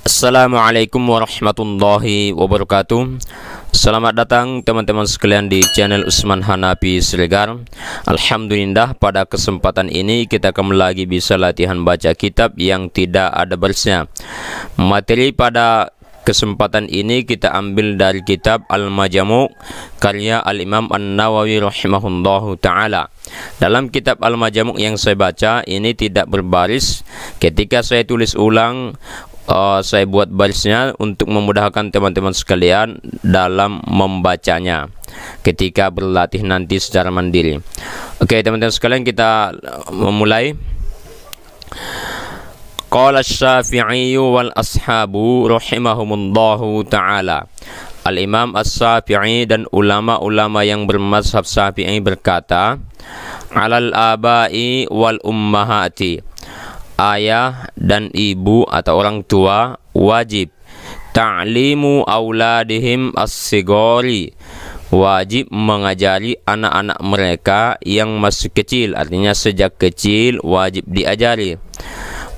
Assalamualaikum warahmatullahi wabarakatuh. Selamat datang teman-teman sekalian di channel Usman Hanafi Siregar. Alhamdulillah, pada kesempatan ini kita kembali lagi bisa latihan baca kitab yang tidak ada barisnya. Materi pada kesempatan ini kita ambil dari kitab Al-Majmu' karya Al-Imam An-Nawawi rahimahullahu ta'ala. Dalam kitab Al-Majmu' yang saya baca ini tidak berbaris. Ketika saya tulis ulang, saya buat barisnya untuk memudahkan teman-teman sekalian dalam membacanya ketika berlatih nanti secara mandiri. Oke, teman-teman sekalian, kita memulai. Qala Asy-Syafi'i wal ashabu rahimahumullahu ta'ala. Al-Imam Asy-Syafi'i dan ulama-ulama yang bermazhab Syafi'i berkata, alal abai wal ummahati, ayah dan ibu atau orang tua wajib ta'limu auladihim as-sigori, wajib mengajari anak-anak mereka yang masih kecil, artinya sejak kecil wajib diajari.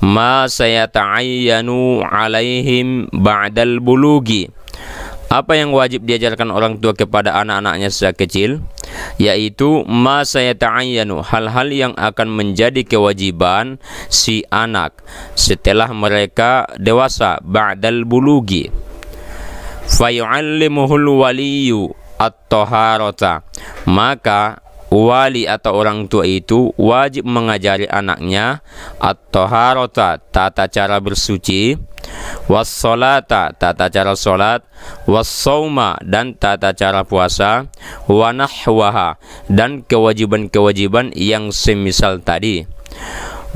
Ma sayata'ayyanu alaihim ba'dal bulugi, apa yang wajib diajarkan orang tua kepada anak-anaknya sejak kecil, yaitu ma sayata'ayyanu, hal-hal yang akan menjadi kewajiban si anak setelah mereka dewasa, ba'dal bulugi. Fayu'allimuhul waliyu at-taharata, maka wali atau orang tua itu wajib mengajari anaknya at-taharata, tata cara bersuci, was-salata, tata cara salat, was-sauma, dan tata cara puasa, wa nahwaha, dan kewajiban-kewajiban yang semisal tadi.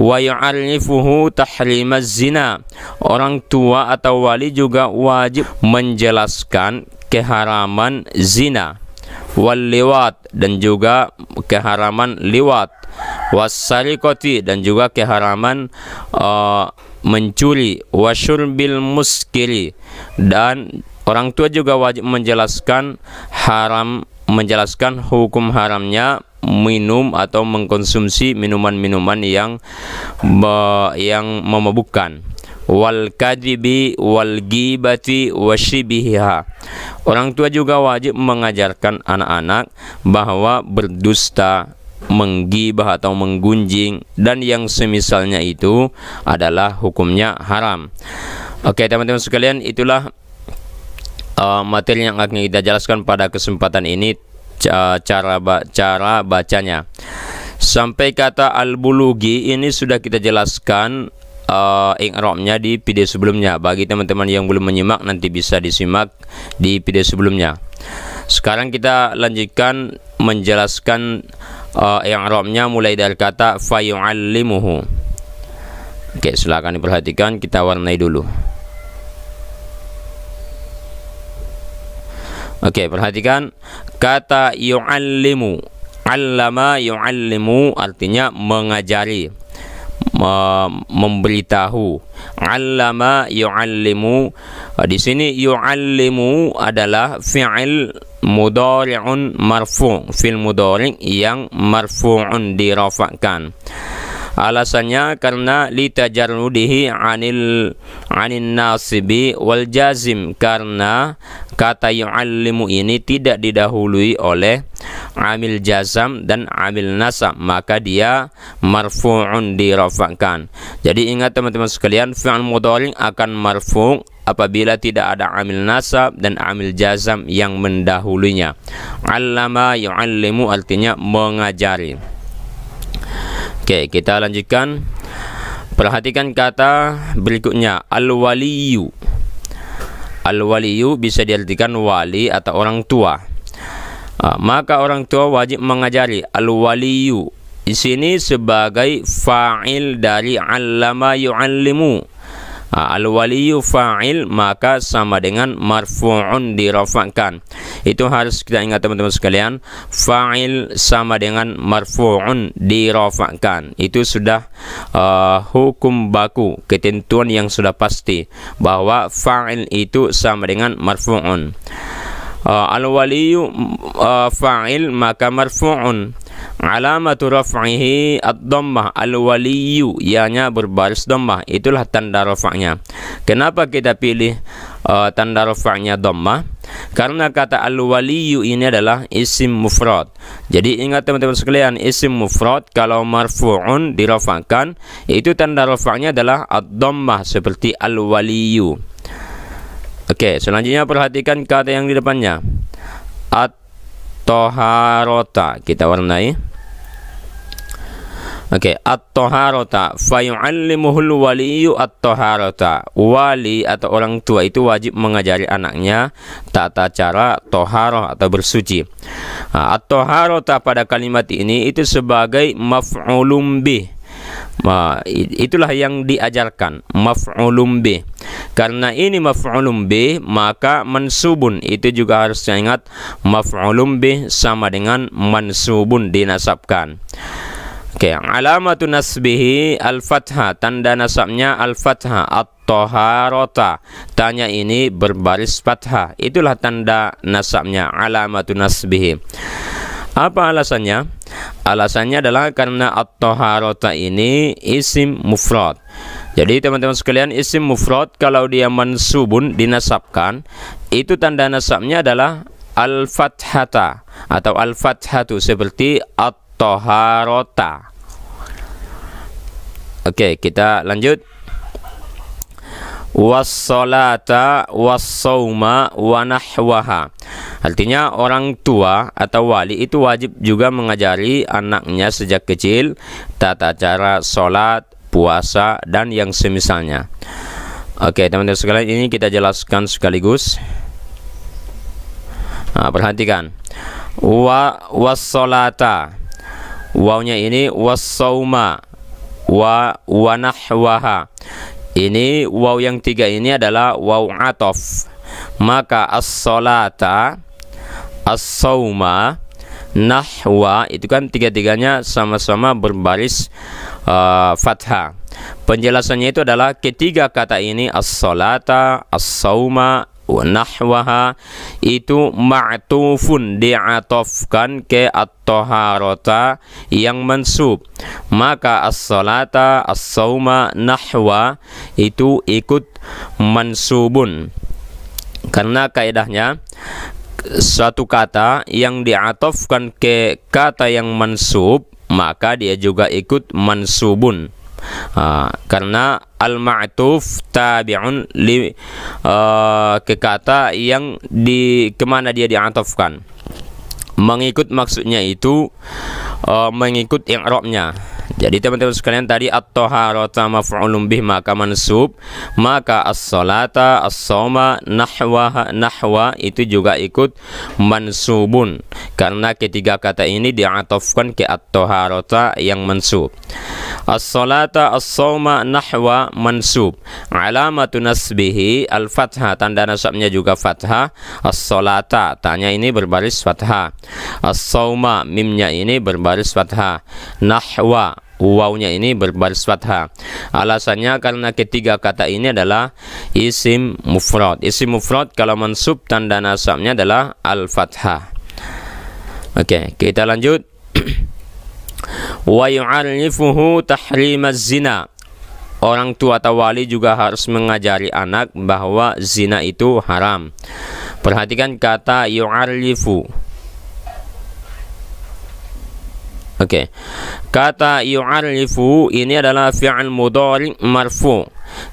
Wa yu'arrifuhu tahrimaz zina, orang tua atau wali juga wajib menjelaskan keharaman zina, wal liwat, dan juga keharaman liwat, was-sariqati, dan juga keharaman mencuri, wasyurbil muskiri, dan orang tua juga wajib menjelaskan hukum haramnya minum atau mengkonsumsi minuman-minuman yang memabukkan, wal kadibi wal gibati wasyibiha, orang tua juga wajib mengajarkan anak-anak bahwa berdusta, menggibah atau menggunjing, dan yang semisalnya itu adalah hukumnya haram. Oke, teman-teman sekalian, itulah materi yang akan kita jelaskan pada kesempatan ini, cara bacanya. Sampai kata al-bulugi ini sudah kita jelaskan i'rabnya di video sebelumnya. Bagi teman-teman yang belum menyimak, nanti bisa disimak di video sebelumnya. Sekarang kita lanjutkan menjelaskan i'rabnya mulai dari kata fayu'allimuhu. Oke, silakan diperhatikan, kita warnai dulu. Oke, perhatikan kata yu'allimu. Allama yu'allimu artinya mengajari, memberitahu. Allama yu'allimu, di sini yu'allimu adalah fi'il mudhari'un marfu', fi'il mudhari' yang marfu'un, dirafa'kan. Alasannya karena litajarrudihi anin nasibi wal jazim, karena kata yu'allimu ini tidak didahului oleh amil jazam dan amil nasab, maka dia marfu'un, dirafa'kan. Jadi ingat teman-teman sekalian, fi'il mudhari' akan marfu' apabila tidak ada amil nasab dan amil jazam yang mendahulunya. Allama yu'allimu artinya mengajari. Oke, kita lanjutkan. Perhatikan kata berikutnya, al-waliyu. Al-waliyu bisa diartikan wali atau orang tua. Maka orang tua wajib mengajari. Al-waliyu di sini sebagai fa'il dari allama yu'allimu. Al-waliyu fa'il, maka sama dengan marfu'un, dirafa'kan. Itu harus kita ingat teman-teman sekalian, fa'il sama dengan marfu'un, dirafa'kan. Itu sudah hukum baku, ketentuan yang sudah pasti bahwa fa'il itu sama dengan marfu'un. Al-waliyu fa'il, maka marfu'un. Alamatu raf'ihi ad-dhammah, al-waliyu, ianya berbaris dhammah, itulah tanda rafa'nya. Kenapa kita pilih tanda rafa'nya dhammah? Karena kata al-waliyu ini adalah isim mufrad. Jadi ingat teman-teman sekalian, isim mufrad kalau marfu'un dirafa'kan, itu tanda rafa'nya adalah ad-dhammah seperti al-waliyu. Oke, selanjutnya perhatikan kata yang di depannya. At-taharata, kita warnai. Oke, at-taharata fa yu'allimuhul waliyu at-taharata. Wali atau orang tua itu wajib mengajari anaknya tata cara taharah atau bersuci. At-taharata pada kalimat ini itu sebagai maf'ulun bih. Itulah yang diajarkan, maf'ulun bih. Karena ini maf'ulun bih, maka mansubun itu juga harus ingat, maf'ulun bih sama dengan mansubun, dinasabkan. Oke, alamatu nasbihi al-fathah, tanda nasabnya al-fathah. At-taharata, tanya ini berbaris fathah, itulah tanda nasabnya, alamatu nasbihi. Apa alasannya? Alasannya adalah karena at-taharata ini isim mufrad. Jadi teman-teman sekalian, isim mufrad kalau dia mansubun, dinasabkan, itu tanda nasabnya adalah al-fathata atau al-fathatu seperti at-taharata. Oke, kita lanjut. Was-salata was-sauma wa nahwaha. Artinya orang tua atau wali itu wajib juga mengajari anaknya sejak kecil tata cara sholat, puasa, dan yang semisalnya. Oke, teman-teman sekalian, ini kita jelaskan sekaligus. Nah, perhatikan. Was-salata, wawnya ini was-sauma, wa nahwaha. Ini waw yang tiga ini adalah waw atof. Maka as-salata, as-sauma, nahwa itu kan tiga-tiganya sama-sama berbaris fathah. Penjelasannya itu adalah ketiga kata ini, as-salata, as-sauma, nahwaha, itu ma'tufun, di'atofkan ke at-taharata yang mansub. Maka as-salata, as-sauma, nahwa itu ikut mansubun. Karena kaidahnya suatu kata yang di'atofkan ke kata yang mansub, maka dia juga ikut mansubun. Karena al-ma'tuf tabi'un li ke kata yang kemana dia di'atofkan. Mengikut maksudnya itu mengikut i'rabnya. Jadi teman-teman sekalian, tadi at-taharata maf'ulun bih maka mansub, maka as-salata, as-sauma, nahwa itu juga ikut mansubun karena ketiga kata ini di'atofkan ke at-taharata yang mansub. As-salata, as-sauma, nahwa mansub. Alamatu nasbihi al-fathah, tanda nasabnya juga fathah. As-salata, tanya ini berbaris fathah. As-sauma, mimnya ini berbaris fathah. Nahwa, wawnya ini berbaris fathah. Alasannya karena ketiga kata ini adalah isim mufrad. Isim mufrad kalau mansub tanda nasabnya adalah al-fathah. Oke, kita lanjut. Wa yu'arrifuhu tahrimaz zina. Orang tua atau wali juga harus mengajari anak bahwa zina itu haram. Perhatikan kata yu'arrifu. Oke, kata yu'arrifu ini adalah fi'al mudhari' marfu'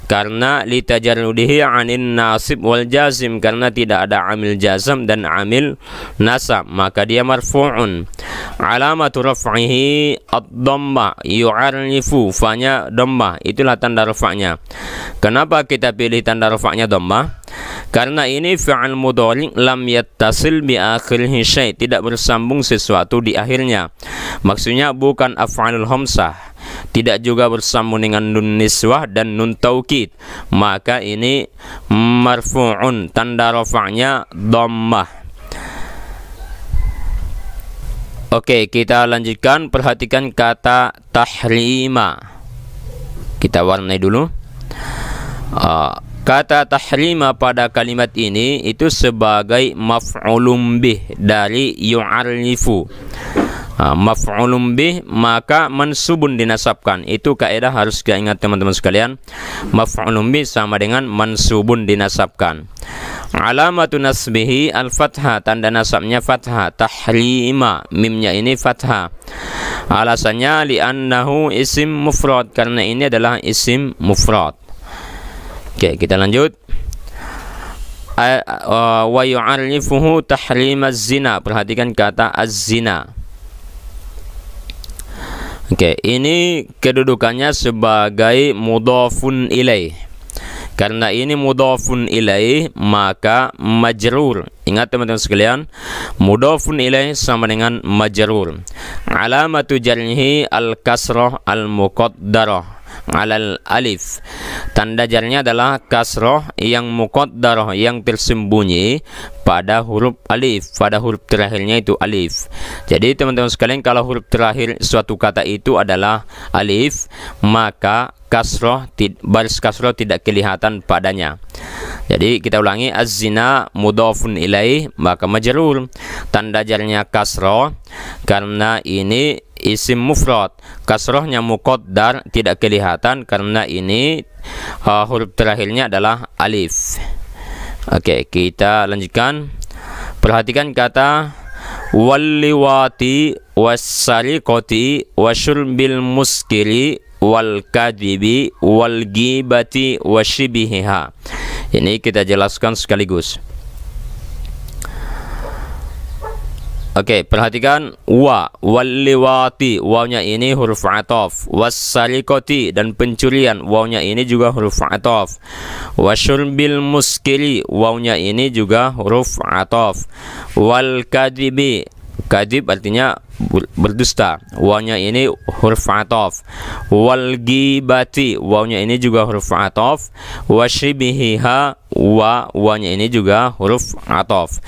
karena litajarrudihi 'anil nasib wal jazim, karena tidak ada amil jazam dan amil nasab, maka dia marfu'un. Alamatu raf'ihi ad-dhammah, yu'arrifu, fanya dhammah, itulah tanda rafa'nya. Kenapa kita pilih tanda rafa'nya dhammah? Karena ini fi'al mudhari' lam yattasil bi akhirihi syai', tidak bersambung sesuatu di akhirnya. Maksudnya bukan af'alul khamsah, tidak juga bersambung dengan nun niswah dan nun taukid, maka ini marfu'un, tanda rafa'nya dhammah. Oke, kita lanjutkan. Perhatikan kata tahrima. Kita warnai dulu. Kata tahrima pada kalimat ini itu sebagai maf'ulun bih dari yu'arrifu. Maf'ulun bih maka mansubun dinasabkan. Itu kaidah harus kita ingat teman-teman sekalian. Maf'ulun bih sama dengan mansubun dinasabkan. Alamatu nasbihi al-fathah, tanda nasabnya fathah. Tahrima, mimnya ini fathah. Alasannya li'annahu isim mufrad, karena ini adalah isim mufrad. Oke, kita lanjut. Wa yu'arrifuhu tahrim az-zina. Perhatikan kata az-zina. Oke, ini kedudukannya sebagai mudhafun ilaih. Karena ini mudhafun ilaih maka majrur. Ingat teman-teman sekalian, mudhafun ilaih sama dengan majrur. Alamatu jarhi al-kasrah al-muqaddarah alal alif. Tanda jarnya adalah kasroh yang muqaddarah, yang tersembunyi pada huruf alif, pada huruf terakhirnya itu alif. Jadi teman-teman sekalian, kalau huruf terakhir suatu kata itu adalah alif, maka kasroh, baris kasroh tidak kelihatan padanya. Jadi kita ulangi, az-zina mudhafun ilaih maka majrur, tanda jarnya kasroh karena ini isim mufrad, kasrohnya muqaddar tidak kelihatan karena ini huruf terakhirnya adalah alif. Oke, kita lanjutkan. Perhatikan kata walliwati wassariqati wasyurbil muskiri wal kadibi wal ghibati wasyibihiha. Ini kita jelaskan sekaligus. Oke, perhatikan walliwati, wawnya ini huruf ataf. Wassariqati, dan pencurian, wawnya ini juga huruf ataf. Wasyurbil muskiri, wawnya ini juga huruf ataf. Wal kadibi, kadib artinya berdusta, wawnya ini huruf ataf. Wal ghibati, wawnya ini juga huruf ataf. Wasyibihiha, wawnya ini juga huruf ataf.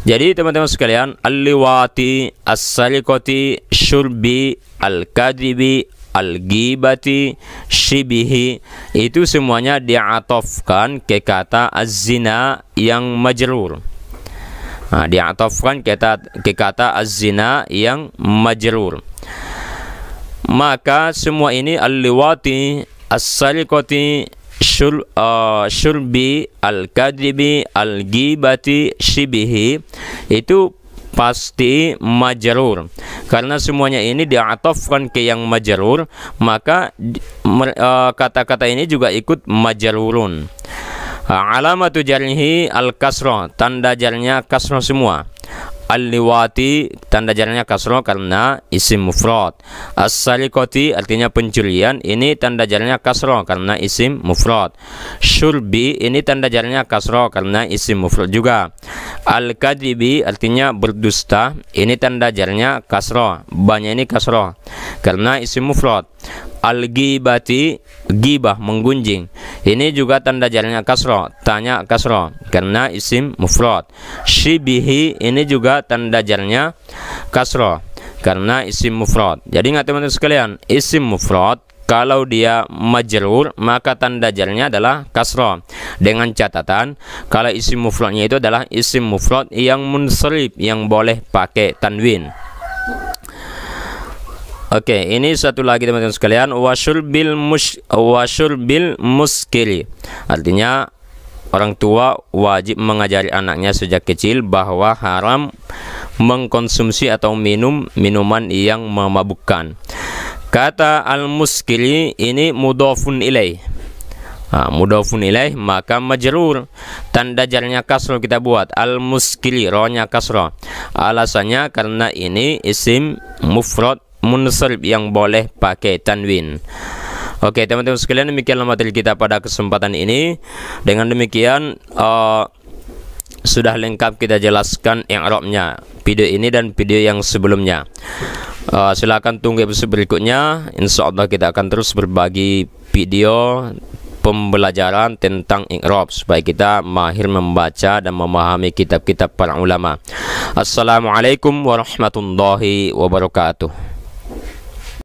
Jadi teman-teman sekalian, al-liwati, as-sariqati, syurbi, al-kadibi, al-ghibati, syibihi, itu semuanya diatofkan ke kata az-zina yang majrur. Diatofkan ke kata az-zina yang majrur. Maka semua ini al-liwati, as-sariqati, syurbi, al-kadibi, al-ghibati, syibihi, itu pasti majrur. Karena semuanya ini diatofkan ke yang majrur, maka kata-kata ini juga ikut majrurun. Alamatu jarhi al-kasrah, tanda jarnya kasrah semua. Al-liwati, tanda jarnya kasroh karena isim mufrad. As-sariqati artinya pencurian, ini tanda jarnya kasroh karena isim mufrad. Syurbi, ini tanda jarnya kasroh karena isim mufrad juga. Al-kadibi artinya berdusta, ini tanda jarnya kasroh, banyak ini kasroh karena isim mufrad. Al-ghibati, ghibah menggunjing, ini juga tanda jarnya kasroh, tanya kasroh karena isim mufrad. Syibihi, ini juga tanda jarnya kasroh karena isim mufrad. Jadi ingat teman-teman sekalian, isim mufrad kalau dia majrur maka tanda jarnya adalah kasroh, dengan catatan kalau isim mufradnya itu adalah isim mufrad yang munsharif, yang boleh pakai tanwin. Oke, ini satu lagi teman-teman sekalian, wasyurbil muskili, artinya orang tua wajib mengajari anaknya sejak kecil bahwa haram mengkonsumsi atau minum minuman yang memabukkan. Kata al-muskili ini mudhafun ilaih. Mudhafun ilaih maka majrur, tanda jarnya kasroh kita buat, al-muskili, rohnya kasroh. Alasannya karena ini isim mufrad munsharif yang boleh pakai tanwin. Oke teman-teman sekalian, demikianlah materi kita pada kesempatan ini. Dengan demikian sudah lengkap kita jelaskan i'rabnya video ini dan video yang sebelumnya. Silakan tunggu episode berikutnya. Insyaallah kita akan terus berbagi video pembelajaran tentang i'rab supaya kita mahir membaca dan memahami kitab-kitab para ulama. Assalamualaikum warahmatullahi wabarakatuh.